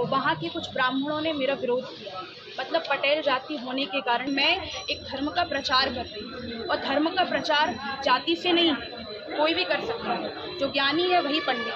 वहाँ के कुछ ब्राह्मणों ने मेरा विरोध किया। मतलब पटेल जाति होने के कारण मैं एक धर्म का प्रचार कर रही हूँ, और धर्म का प्रचार जाति से नहीं, कोई भी कर सकता है। जो ज्ञानी है वही पंडित है,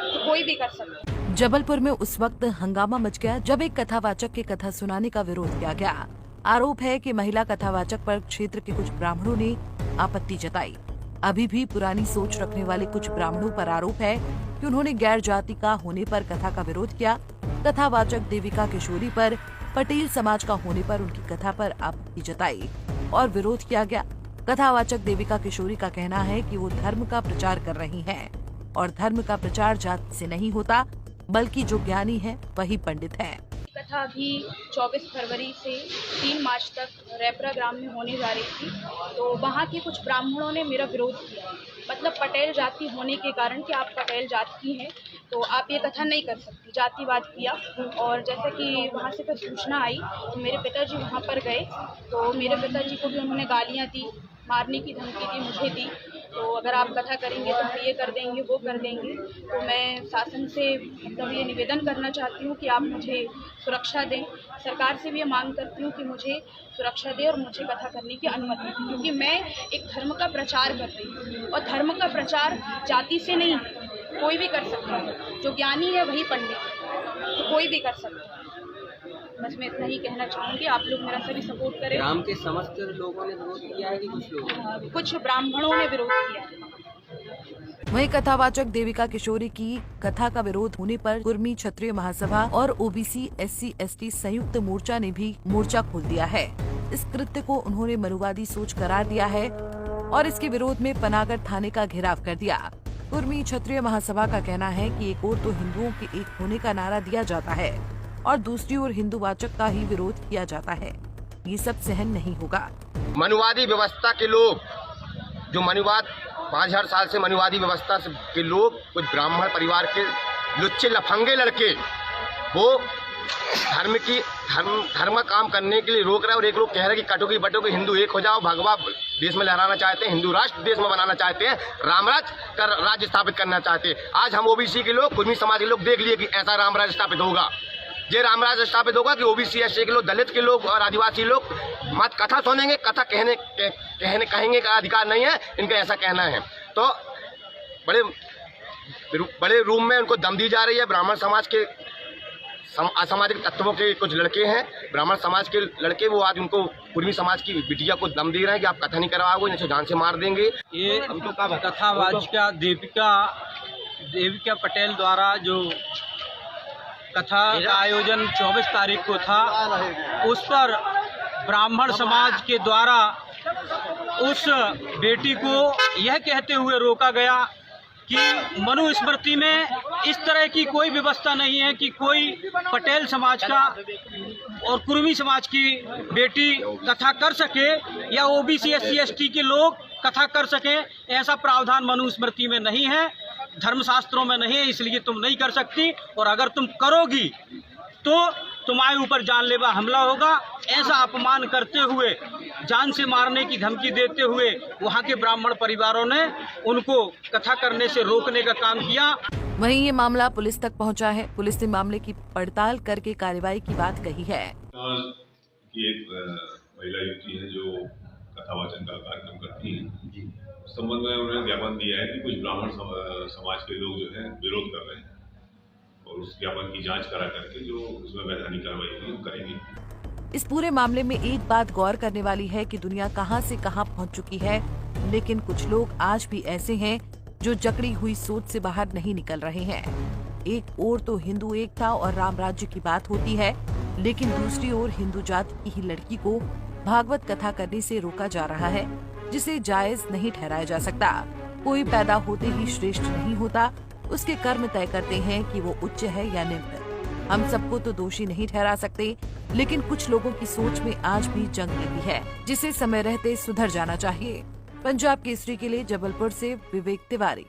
तो कोई भी कर सकता है। जबलपुर में उस वक्त हंगामा मच गया जब एक कथावाचक के कथा सुनाने का विरोध किया गया। आरोप है कि महिला कथावाचक पर क्षेत्र के कुछ ब्राह्मणों ने आपत्ति जताई। अभी भी पुरानी सोच रखने वाले कुछ ब्राह्मणों पर आरोप है कि उन्होंने गैर जाति का होने पर कथा का विरोध किया। कथावाचक देविका किशोरी पर पटेल समाज का होने पर उनकी कथा पर आपत्ति जताई और विरोध किया गया। कथावाचक देविका किशोरी का कहना है कि वो धर्म का प्रचार कर रही हैं और धर्म का प्रचार जाति से नहीं होता, बल्कि जो ज्ञानी है वही पंडित है। कथा अभी 24 फरवरी से 3 मार्च तक रैपरा ग्राम में होने जा रही थी, तो वहाँ के कुछ ब्राह्मणों ने मेरा विरोध किया। मतलब पटेल जाति होने के कारण कि आप पटेल जाति की हैं तो आप ये कथा नहीं कर सकती, जातिवाद किया। और जैसे कि वहाँ से फिर सूचना आई तो मेरे पिताजी वहाँ पर गए, तो मेरे पिताजी को भी उन्होंने गालियाँ दी, मारने की धमकी दी, मुझे दी। तो अगर आप कथा करेंगे तो हम ये कर देंगे, वो कर देंगे। तो मैं शासन से मतलब ये निवेदन करना चाहती हूँ कि आप मुझे सुरक्षा दें। सरकार से भी ये मांग करती हूँ कि मुझे सुरक्षा दें और मुझे कथा करने की अनुमति दें, क्योंकि मैं एक धर्म का प्रचार कर रही हूँ, और धर्म का प्रचार जाति से नहीं, कोई भी कर सकता है। जो ज्ञानी है वही पंडित है, तो कोई भी कर सकता है। बस मैं इतना ही कहना चाहूँगी। आप लोग मेरा सभी सपोर्ट करें। ग्राम के समस्त लोगों ने विरोध किया है कि कुछ लोग? कुछ ब्राह्मणों ने विरोध किया है। वहीं कथावाचक देविका किशोरी की कथा का विरोध होने पर कुर्मी क्षत्रिय महासभा और ओबीसी SC/ST संयुक्त मोर्चा ने भी मोर्चा खोल दिया है। इस कृत्य को उन्होंने मनुवादी सोच करार दिया है और इसके विरोध में पनागर थाने का घेराव कर दिया। कुर्मी क्षत्रिय महासभा का कहना है कि एक ओर तो हिंदुओं के एक होने का नारा दिया जाता है और दूसरी ओर हिंदूवाचक का ही विरोध किया जाता है। ये सब सहन नहीं होगा। मनुवादी व्यवस्था के लोग, जो मनुवाद 5000 साल से मनुवादी व्यवस्था के लोग, कुछ ब्राह्मण परिवार के लुच्चे लफंगे लड़के, वो धर्म काम करने के लिए रोक रहे हैं। और एक लोग कह रहे हैं कि कटोगी बटोगी हिंदू एक हो जाओ, भगवा देश में लहराना चाहते हैं, हिंदू राष्ट्र देश में बनाना चाहते हैं, रामराज का राज्य स्थापित करना चाहते हैं। आज हम ओबीसी के लोग, कुर्मी समाज के लोग देख लिए कि ऐसा रामराज स्थापित होगा। ये रामराज स्थापित होगा कि ओबीसी SC के लोग, दलित के लोग और आदिवासी लोग मत कथा सुनेंगे, कथा कहेंगे का अधिकार नहीं है, इनका ऐसा कहना है। तो बड़े रूम में उनको दम दी जा रही है। ब्राह्मण समाज के असामाजिक तत्वों के कुछ लड़के हैं, ब्राह्मण समाज के लड़के, वो आज उनको कुर्मी समाज की बिटिया को दम दे रहे हैं कि आप कथा नहीं करवाओगे, इन्हें जान से मार देंगे। ये कथावाचिका देविका पटेल द्वारा जो कथा का आयोजन 24 तारीख को था, उस पर ब्राह्मण समाज के द्वारा उस बेटी को यह कहते हुए रोका गया कि मनुस्मृति में इस तरह की कोई व्यवस्था नहीं है कि कोई पटेल समाज का और कुर्मी समाज की बेटी कथा कर सके या ओबीसी SC/ST के लोग कथा कर सके। ऐसा प्रावधान मनुस्मृति में नहीं है, धर्मशास्त्रों में नहीं है, इसलिए तुम नहीं कर सकती। और अगर तुम करोगी तो तुम्हारे ऊपर जानलेवा हमला होगा। ऐसा अपमान करते हुए, जान से मारने की धमकी देते हुए वहाँ के ब्राह्मण परिवारों ने उनको कथा करने से रोकने का काम किया। वहीं ये मामला पुलिस तक पहुंचा है। पुलिस ने मामले की पड़ताल करके कार्रवाई की बात कही है। एक महिला युवती है जो कथावाचन का कार्यक्रम करती है, संबंध में उन्होंने ज्ञापन दिया है कि कुछ ब्राह्मण समाज के लोग जो है विरोध कर रहे हैं, और उस ज्ञापन की जांच करा करके जो उसमें वैधानिक कार्रवाई करेंगे। इस पूरे मामले में एक बात गौर करने वाली है कि दुनिया कहां से कहां पहुंच चुकी है, लेकिन कुछ लोग आज भी ऐसे हैं जो जकड़ी हुई सोच से बाहर नहीं निकल रहे हैं। एक ओर तो हिंदू एकता और राम राज्य की बात होती है, लेकिन दूसरी ओर हिंदू जाति की ही लड़की को भागवत कथा करने से रोका जा रहा है, जिसे जायज नहीं ठहराया जा सकता। कोई पैदा होते ही श्रेष्ठ नहीं होता, उसके कर्म तय करते हैं कि वो उच्च है या निम्न। हम सबको तो दोषी नहीं ठहरा सकते, लेकिन कुछ लोगों की सोच में आज भी जंग लगी है, जिसे समय रहते सुधर जाना चाहिए। पंजाब केसरी के लिए जबलपुर से विवेक तिवारी।